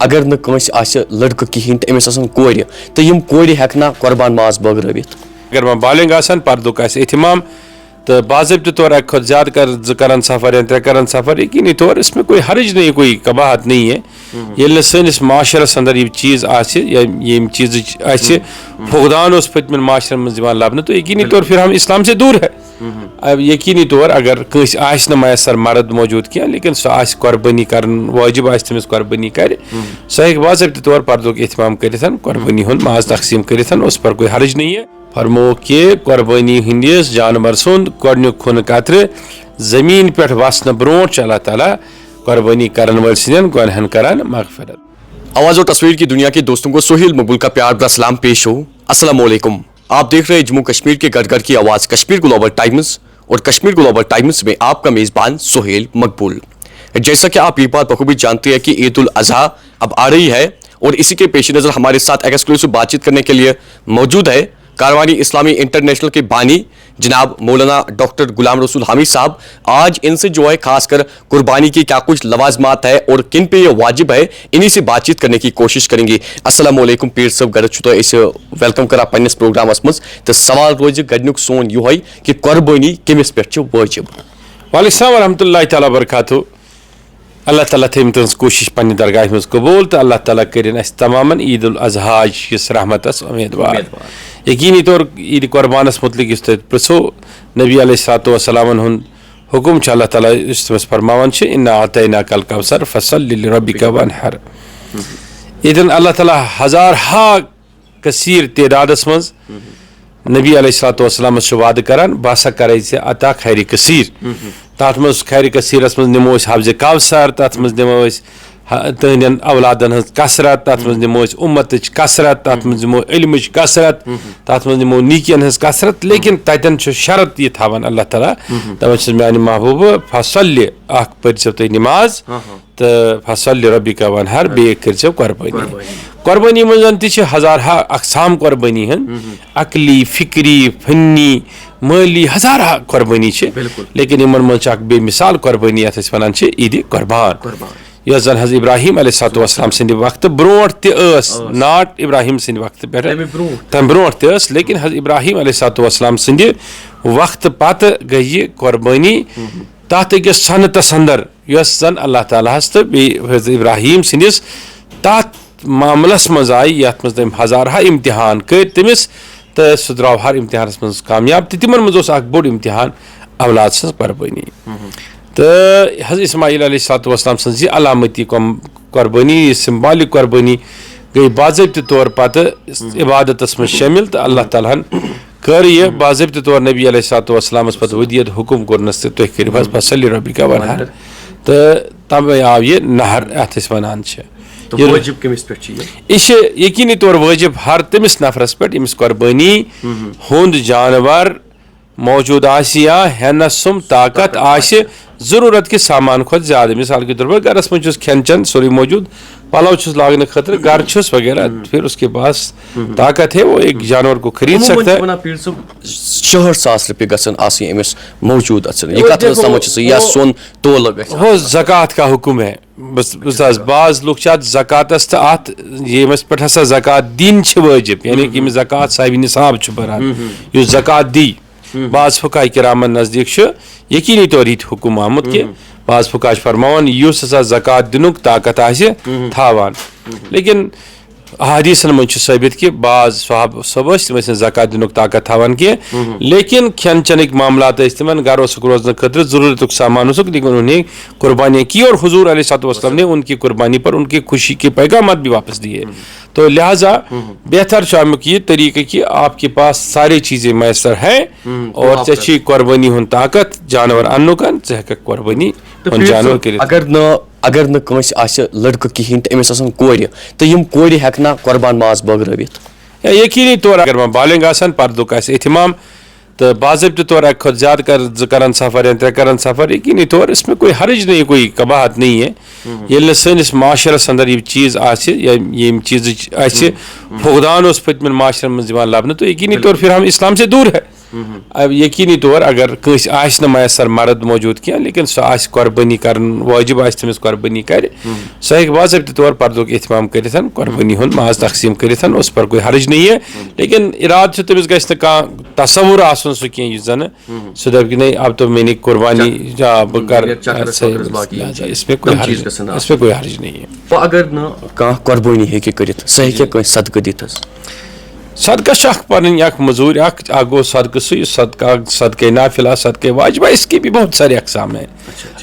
अगर न कंस आसे लड़का कहीं तो अमिस आसन कोर तो यम कोर हेकना कुर्बान माज बगरवित अगर वह बालिंग आसन पर्दुक आसे एहतिमाम तो बाज़ाब्ते तौर एक खुद ज़्यादा कर करन सफ़र या त्रे करन सफ़र यकीनी तौर इसमें कोई हर्ज नहीं, कोई कबाहत नहीं है। ये सैनिस माशरस अंदर ये चीज़ आसे या ये चीज़ आसे फुकदान उस पतमिन माशर में दिवान लाभन तो यकीनी तौर फिर हम इस्लाम से दूर है। अब यकीनी तौर अगर कस आस न मैसर मर्द मौजूद क्या लेकिन सह आस कुर्बानी कर वाजिब आस तमिस कुर्बानी कर सह हेक बाज़ाब्ते तौर पर्दुक एहतिमाम करिथ कुर्बानी हुंद माज तकसीम करिथ उस पर कोई हर्ज नहीं है। फरमो कि कुर्बानी हंदिस जानवर सुंद गोडनुक खुन कतर जमीन पे वसन ब्रोट अल्लाह ताला कुर्बानी करन वल सिंदन गुनहन करान मगफिरत। आवाज़ और तस्वीर की दुनिया के दोस्तों को सोहेल मकबूल का प्यार भरा सलाम पेश हो। अस्सलाम वालेकुम। आप देख रहे हैं जम्मू कश्मीर के घर घर की आवाज़ कश्मीर ग्लोबल टाइम्स और कश्मीर ग्लोबल टाइम्स में आपका मेज़बान सोहेल मकबूल। जैसा कि आप ये बात बखूबी जानते हैं कि ईद उल अज़हा अब आ रही है और इसी के पेश नज़र हमारे साथ एक्सक्लूसिव बातचीत करने के लिए मौजूद है कारवानी इस्लामी इंटरनेशनल के बानी जनाब मौलाना डॉक्टर गुलाम रसूल हामिद साहब। आज इनसे जो है खासकर कुर्बानी की क्या कुछ लवाजमात है और किन पे ये वाजिब है इन्हीं से बातचीत करने की कोशिश करेंगे। अस्सलाम वालेकुम पीर साहब गर तो इस वेलकम करा पन्नस प्रोग्रामस मज तो सवाल रोज गडनुक सोन यो कि कुर्बानी कमिस पे वाजिब। वालेकुम रहमतुल्लाहि तआला बरकातहू। अल्लाह ताला थम तुज कोशिश पन्ने दरगाह में कबूल तो अल्लाह ताला करें अस तमामन ईद उल अज़हा किस रहमतस उम्मीदवार। यकीनी तौर ईद कुर्बानस मुतलिक इस प्रो नबी अलैहिस्सलातु वस्सलाम हुंद हुकुम अल्लाह ताला इस फरमावन इन्ना अतैना कल कौसर फसल्लि लिरब्बिका वन्हर। इदन अल्लाह ताला हजार हा कसीर तादादस मज नबी अलैहिस्सलातु वस्सलाम वाद करान बसा करे अता खैर कसीर तथ मज खैर कसीरस मज निमो हफ्ज कौसर तथ मज निमो तहन औलादन हज कसरत तथ मज निमो उम्मत कसरत तथ मज निमो इल्मच कसरत तथ मज निमो नीकियन हज कसरत। लेकिन ततन शरत ये थावन अल्लाह ताला दपन मेरे महबूब फसल्लि अख पर्चो तुम नमाज तो फसल्लि रब्बिका वन्हर बे कर्चो कुर्बानी। कुर्बानी मजन ति हजार हा अकसाम कुर्बानी हन अकली फिक्री फन्नी माली हजार हा कुर्बानी लेकिन इन मज बेमिसाल कुर्बानी अत वन ईद कुर्बान यह जन हज इब्राहिम अलैहिस्सलातु वस्सलाम सिंद वक्त ब्रोट तस नाट इब्राहिम सिंद वक्त पे तम ब्रोट तस लेकिन हज इब्राहिम अलैहिस्सलातु वस्सलाम सिंद वक्त पत गई कुर्बानी तथ अकिस सनतस अंदर यस जन अल्लाह ताला तो हज इब्राहिम सिंदिस तथ मामलस मज आई यथ मज तम हजार हा इम्तिहान कर तमिस तो सह द्राव हर इम्तिहानस मज कामयाब तो तिमन मज बोड़ इम्तिहान औलाद सज कुर्बानी। तो हज इस्माइल अलैहिस्सलातु वस्सलाम सज अलामती कुर्बानी सिम्बॉलिक कुर्बानी गई बाज़ाब्ते तौर पत इबादतस में शामिल तो अल्लाह ताला कर यह बाज़ाब्ते तौर नबी अलैहिस्सलातु वस्सलाम पत वदियत हुकुम करनस तुह करिव फसल्लि रब्बिका वन्हर तो तब आव ये नहर अत वनान यकीनी तौर वाजिब हर तमिस नफरस पे यमिस कुर्बानी हुंद जानवर मौजूद या हेनसुम ताकत आसे जरूरत के सामान खुद ज्यादा मिसाल के तौर पर गरस में खेन चन सोरी मौजूद पलव लागने खतर घर वगैरह फिर उसके पास ताकत है वो एक जानवर को खरीद सकता है। 6000 रुपये गमिस मौजूद सोन तोल वो ज़कात का हुक्म है बस बाज लुक ज़कातस तो अत यमस पे हसा ज़कात दिन वाजिब यानी कि ज़कात साहिब निसाब बरान युस ज़कात दी बाज फुकाह किरामन नजदीक यकीनी तौर ये हुक्म आमुत कि बाज फुकाह फरमान युस हसा ज़कात दिनुक ताकत आसे थावान। लेकिन हदीसन मन साबित कि बाज सब तम ज़कात दिनुक ताकत थावान कि लेकिन खेन चनक मामला तमन घर रोजन खतर जरूरत सामान लेकिन उन्होंने कुर्बानी की और हुजूर अलैहिस्सलातु वस्सलाम ने उनकी कुर्बानी पर उनकी खुशी के पैगाम भी वापस दिए। तो लिहाजा बेहतर शामिक ये तरीका कि आपके पास सारी चीज़ें मैसर है और चे कुर्बानी हुन ताकत जानवर अन्नुकन चे कुर्बानी जानवर के अगर न कंस आसे लड़का कहीं तो अमिस आसन कोर तो यम कोर हेकना कुर्बान माज बगरवित यकीनी तौर अगर वह बालिंग आसन पर्दुक आसे एहतिमाम तो बाज़ाब्ते तौर एक खुद ज़्यादा कर करन सफ़र या त्रे करन सफ़र यकीनी तौर इसमें कोई हर्ज नहीं, कोई कबाहत नहीं है। ये सैनिस माशरस अंदर ये चीज़ आसे या ये चीज़ आसे फुकदान उस पतमिन माशर में दिवान लाभन तो यकीनी तौर फिर हम इस्लाम से दूर है। अब यकीनी तौर अगर कंस आस न मैसर मर्द मौजूद क्या लेकिन सह आस कुर्बानी कर वाजिब आस तमिस कुर्बानी कर सह हेक बाज़ाब्ते तौर पर्दुक एहतमाम करिथ कुर्बानी हुंद माज तकसीम करिथ उस पर कोई हर्ज नहीं है लेकिन इराद तमिस गछ न कह तसव्वुर आसन सह कह जन सह दप कि नहीं अब तो मैंने कुर्बानी बह कर इसमें कोई हर्ज नहीं है। अगर न कह कुर्बानी हेके करिथ सह हेके कह सदका दिथ सदका शख पर मजूर गो सदका सह सदका नाफिला सदका वाजिबा इसके भी बहुत सारे अकसाम हैं।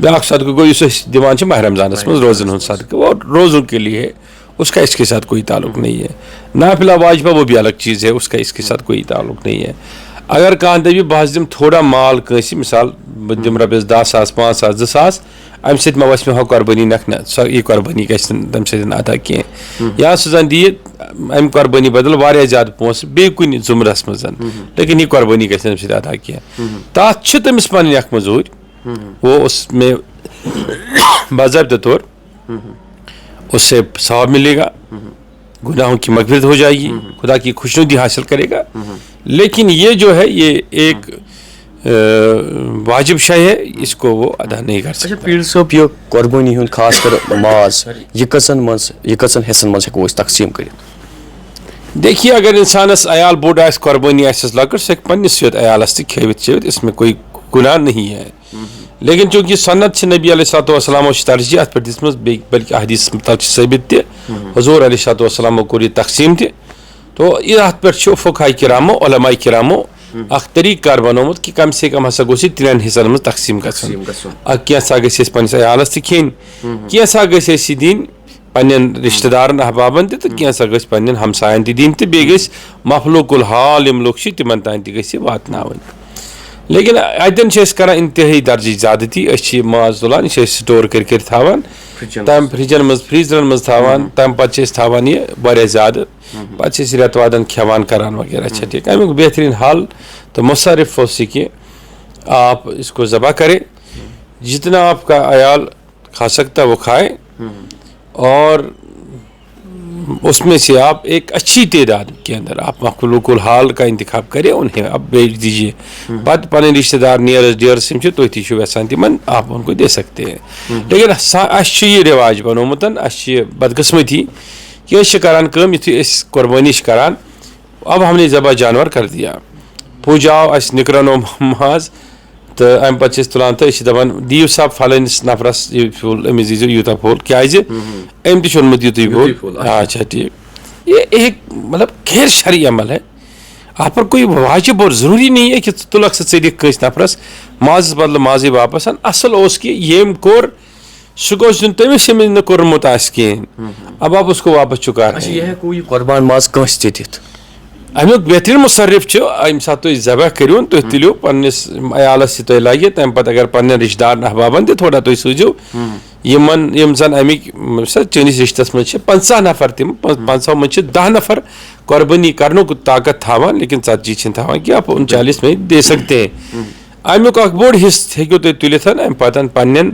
ब्या सदका गो दिवान माह रमजानस मज रोज़न हूँ सदका वो रोज़ों के लिए है उसका इसके साथ कोई ताल्लुक नहीं है। नाफिला वाजिबा वो भी अलग चीज़ है उसका इसके साथ कोई ताल्लुक नहीं है। अगर कह दपि बह दिम थोड़ा माल कंसी मिसाल बह दिम रपिस 10,000 5,000 2,000 अमि सत मे वस मे हो कुर्बानी नख यह कुर्बानी गछ तम सत अदा कह या सह जन दी अमि कुर्बानी बदल वारिया ज्यादा पोस बे कुन जुमरस मज लेकिन यह कुर्बानी गछ तम सत अदा कह तथ तमिस पन अख मजूर वो उसमें बाज़ाब्ते तौर उससे सवाब मिलेगा गुनाहों की मग़फ़िरत हो जाएगी खुदा की खुशनुदी हासिल करेगा। लेकिन ये जो है ये एक वाजिब शय है इसको वो अदा नहीं कर सकता। पीर साहब यह कुर्बानी हुन खास कर माज यह कसन हिस्सन मज हेको तकसीम कर। देखिए अगर इंसानस अयाल बोड़ आस कुर्बानी आसस लकड़ सह पन्निस योत अयालस तक खेवित चेवित इसमें कोई गुनाह नहीं है। लेकिन चूंकि सन्नत से नबी अलैहिस्सलाम तरजीह अत पे दिसमज बल्कि हदीस मुताबिक साबित ते हुजूर अलैहिस्सलाम कोर यह तकसीम ते तो यह अत पे फुक़हा किरामो उलमाए किरामो अख तरीक़ार बनोमुत कि कम से कम हसा गोसी 3 हिस्सन में तकसीम गछन कैसा गछ पन्निस अयालस त खेन कैसा गछ दिन पन्न रिश्तेदारन अहबाबन तो कैसा गछ पन्न हमसायन दिन तो बे गछ मफलूकुल हाल यम लोग तिमन तान त गछ वातनावन। लेकिन अतन कर इंतहाई दर्ज ज्यादती माज तुलान स्टोर कर थावान तम फ्रिजन मज फ्रीजरन मज थावान तम पे थावान यह वारिया ज्यादा पे रेत वादन खेवान करान वगैरह अच्छा ठीक अमुक बेहतरीन हाल तो मुशर्रफ हो कि आप इसको ज़बह करें जितना आपका अयाल खा सकता वो खाए और उसमें से आप एक अच्छी तादाद के अंदर आप मखलूकुल हाल का इंतखाब करें उन्हें आप बेच दीजिए पत पन रिश्तेदार नियरेस्ट डियर्स तुम यसान तिमन आप उनको दे सकते हैं। लेकिन यह रिवाज बनोमुत बदकिस्मती कि करान युथु कुर्बानी करान अब हमने ज़बह जानवर कर दिया पूजाओ अस निकरनो माज तो अम पे तुलान तो दपान दियो सा फलनिस नफरस फूल अमिस दीजिए यूता फूल क्या अम तुमुत युत फूल अच्छा ठीक ये एक मतलब गैर शरई अमल है आप पर कोई वाजिब और ज़रूरी नहीं है कि तुलक से चलिक कस नफरस माज बदल माजे वापस असल कि येम कोर सह गो तमिस यमिस कोर्मुत अब आप उसको वापस चुका कुर्बान माज कंस दित अमुक बेहतरीन मुशर्रफ अम सात तुम ज़बह करो तुम तुलो पन्निस अयालस तुम लगे तम पे अगर पन्न रिश्तेदार अहबाबन तुम थोड़ा तुम सूझो यम जन अमिक चनिस रिश्तस मज 50 नफर तम 500 मज 10 नफर कुर्बानी करने को ताकत थावान लेकिन 40 थावान कि आप 39 में दे सकते हैं। अमुक बोड़ हिस्स हेको तुम तुलिथ अम पे पन्न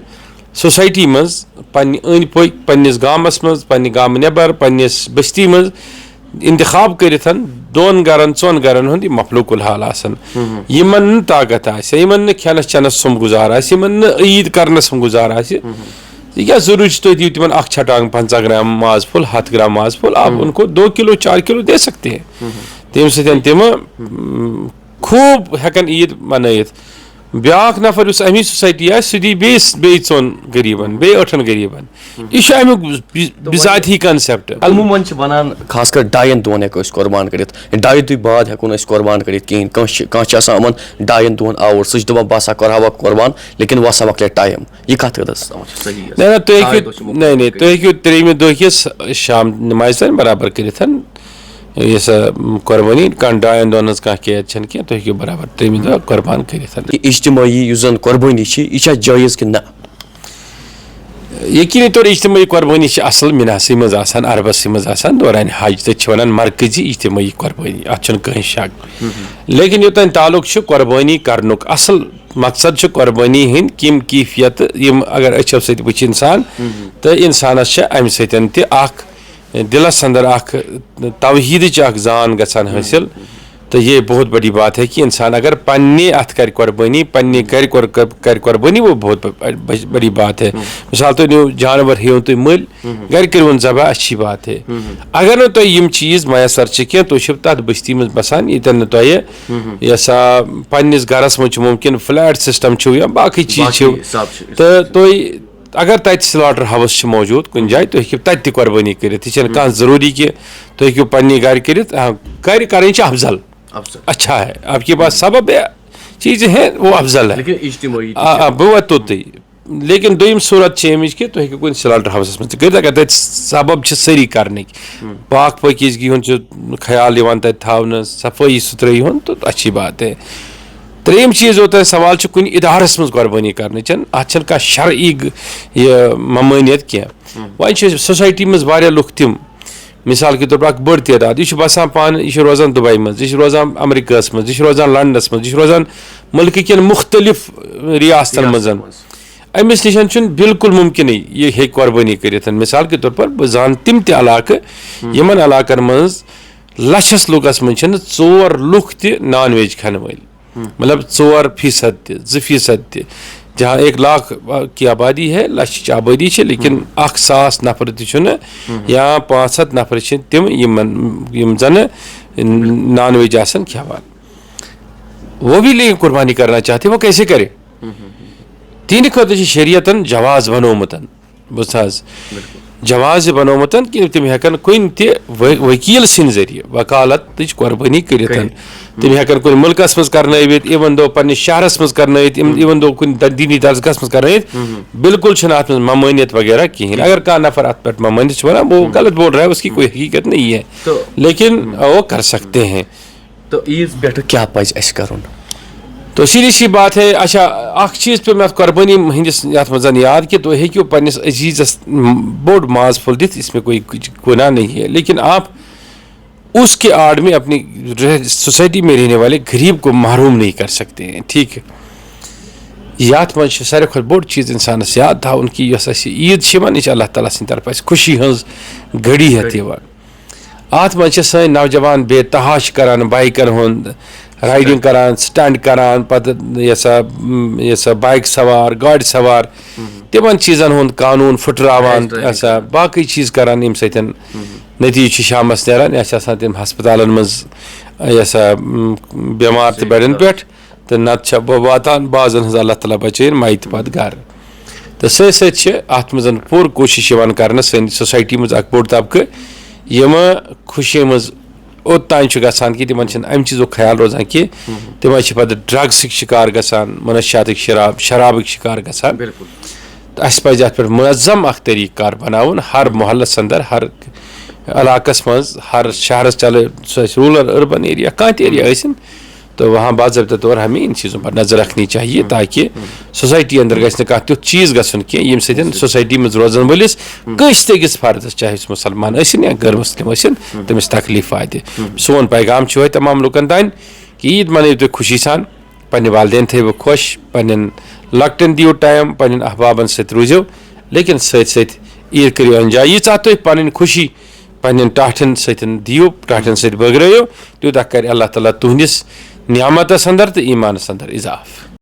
सोसाइटी मज पन्न अंद पक पन्निस गामस मज पन्न गाम नेबर पन्निस बस्ती मज इंतखाब करिथ 2 गरन 4 गरन हुंद मफलूकुल हाल आसन यमन ताकत आमन खेनस चनस सुम गुजार आमन ईद करनस गुजार क्या जरूरी तुम दियो तिमन 1 छटांग 50 ग्राम माज फुल 100 ग्राम माज फुल आप उनको 2 किलो 4 किलो दे सकते हैं तम सत तम खूब हेकन ईद मनत ब्याक नफर उस अमी सोसाइटी सह दी बे 4 गरीबन बे 8 गरीबन यह अमुक बिजाती कंसेप्ट अमूमन बनान खास कर 2 दोन हेको कुर्बान कर 2 बाद हेको कुर्बान कर कह 2 दोन आवर सह दपान बह कर कुर्बान लेकिन वह मकल टाइम यह कत नहीं तुम 3 दह किस शाम नमाज बराबर कर यह कुर्बानी कह 2 दोन कह कैद कह तुम हेको बराबर 3 दह कुर्बान कर इज्तिमाई जन कुर्बानी यह जायज़ कि ना यकीनी तौर इज्तिमाई कुर्बानी असल मिनासी मज अरबस मज दौरान हज तो वन मरकजी इज्तिमाई कुर्बानी अत कहीं शक लेकिन योतन ताल्लुक कुर्बानी करनुक असल मकसद कुर्बानी हंद किम कैफियत अगर अच्छो सत वुच इंसान तो इंसानस अमि सत दिलस अंदर तवहीद जान गसान हासिल तो ये बहुत बड़ी बात है कि इंसान अगर पन्ने अथ कर कुर्बानी पन्ने कर कुर्बानी वो बहुत बड़ी बात है। मिसाल तो जानवर हेव तुम मल घर कर जबह अच्छी बात है। अगर न तुम यम चीज़ मैसर कह तुम तथ बस्ती मज बसान ये तुम सा पन्निस गरस मज मुमकिन फ्लैट सिस्टम या बाकी चीज तो तुम अगर तत स्लॉटर हाउस मौजूद कुछ जाए तो हेकि तत कुर्बानी कर कह जरूरी कि तुम हेकि पन्ने घर कर अफजल अच्छा है आपके पास सबब चीज़ है वो अफजल है बह वो तुत लेकिन दोम सूरत कि तुम हेकि कुछ स्लॉटर हाउस मज कर अगर तत सबब सारी करने पाक पकीजगी हूँ ख्याल तथा सफाई सुथराई हूँ तो अच्छी बात है। त्रेम चीज़ होता है सवाल कुन इदारस मज कुर्बानी करने अत कह शरई ममानियत कह वन सोसाइटी मज वारिया लुक तिम मिसाल के तौर पर बड़ तादाद यह बसान पान यह रोजान दुबई मज यह रोजान अमेरिका मज यह रोजान लंडनस मज यह रोजान मुल्क कन मुख्तलिफ रियासतन मज अमिस निश बिल्कुल मुमकिन यह हे कुर्बानी कर मिसाल के तौर पर बह जान तिम इलाक यमन इलाकन मज लछस लुकस मज 4 लुक त नॉन वेज खाने वाल मतलब 4% 2% जहाँ 1 लाख की आबादी है लक्ष आबादी है लेकिन 1,000 नफर या 500 नफर तम जन नॉन वेज आसन खान वो भी लेकिन कुर्बानी करना चाहते वो कैसे करे तीन खुद शरीयतन जवाज बनोमुत बस जवाज बनोमुत कि तम हेकन कुन त वकील सिंद जरिए वकालत कुर्बानी कर तम हेकन कुन मुल्कस मज कर इवन दो पन्ने शहरस मज कर इवन दो कुन दीनी दर्जगस मज कर बिल्कुल अत ममानियत वगैरह कहें अगर कह नफर अत पे ममानियत वन वो गलत बोल रहा है उसकी कोई हकीकत नहीं है तो लेकिन वो कर सकते हैं। तो ईद पे क्या पज अस करुन तो सीधी सी बात है। अच्छा अख चीज़ पे मैं कुर्बानी हंदिस यथ मज याद कि तुम हेकियो पन्निस अजीज़स बोड़ माज फुल दित इसमें कोई गुनाह नहीं है लेकिन आप उसके आड़ में अपनी सोसाइटी में रहने वाले गरीब को महरूम नहीं कर सकते हैं। ठीक है याद मज सारे खुद बोड़ चीज़ इंसान याद था उनकी ईद यह अल्लाह ताला सद तरफ खुशी हज घड़ी है त्यौहार अत मज सन नौजवान बेतहाश करान बाइकन हुंद राइडिंग करान स्टंट करान पत यह बाइक सवार गाड़ी सवार तिमन चीज़न हुंद कानून फुटरावान बाकी चीज़ करान यम सतन नतीज शामस नारान यह तम हस्पतालन मज बेमार तो बेड़न पे तो नत वातान बाजन हज अल्लाह ताला बचन माइत पत घर तो सत मज पूर कोशिश कर सोसाइटी मज बोड़ तबकह यम खुशी मज ओतान गसान कि तिमन अम चीज़ ख्याल रोजान कि तिम पे ड्रग्स शिकार गसान मनशियात शराब शिकार गसान तो अस पज अत पे मुनज़्ज़म अख तरीक़ कार बनाउन हर मोहल्लस अंदर हर इलाकस मज हर शहरस चले रूरल अर्बन एरिया कह एरिया इन तो वहाँ बाज़ाब्ता तौर हमें इन चीज़ों पर नज़र रखनी चाहिए ताकि सोसाइटी अंदर गि तुथ चीज़ गन कह सोसाइटी मज रोजान वलिस कस तकिस फर्दस चाहे मुसलमान या गैर मुस्लिम तमिस तकलीफ वात सोन पैगाम तमाम लुकन तान कि ईद मनो तुम खुशी सान पे वालदेन थो खुश पन्न लकटन दियो टाइम पन्न अहबाबन सत रूजो लेकिन सत ईद करो एंजॉय यीचा तुम पन्न खुशी पन्न टाठन सत दियो टाठन सत बगरो त्यूत कर अल्लाह ताला तुहंदिस नियामतस अंदर तो ईमानस अंदर इजाफ।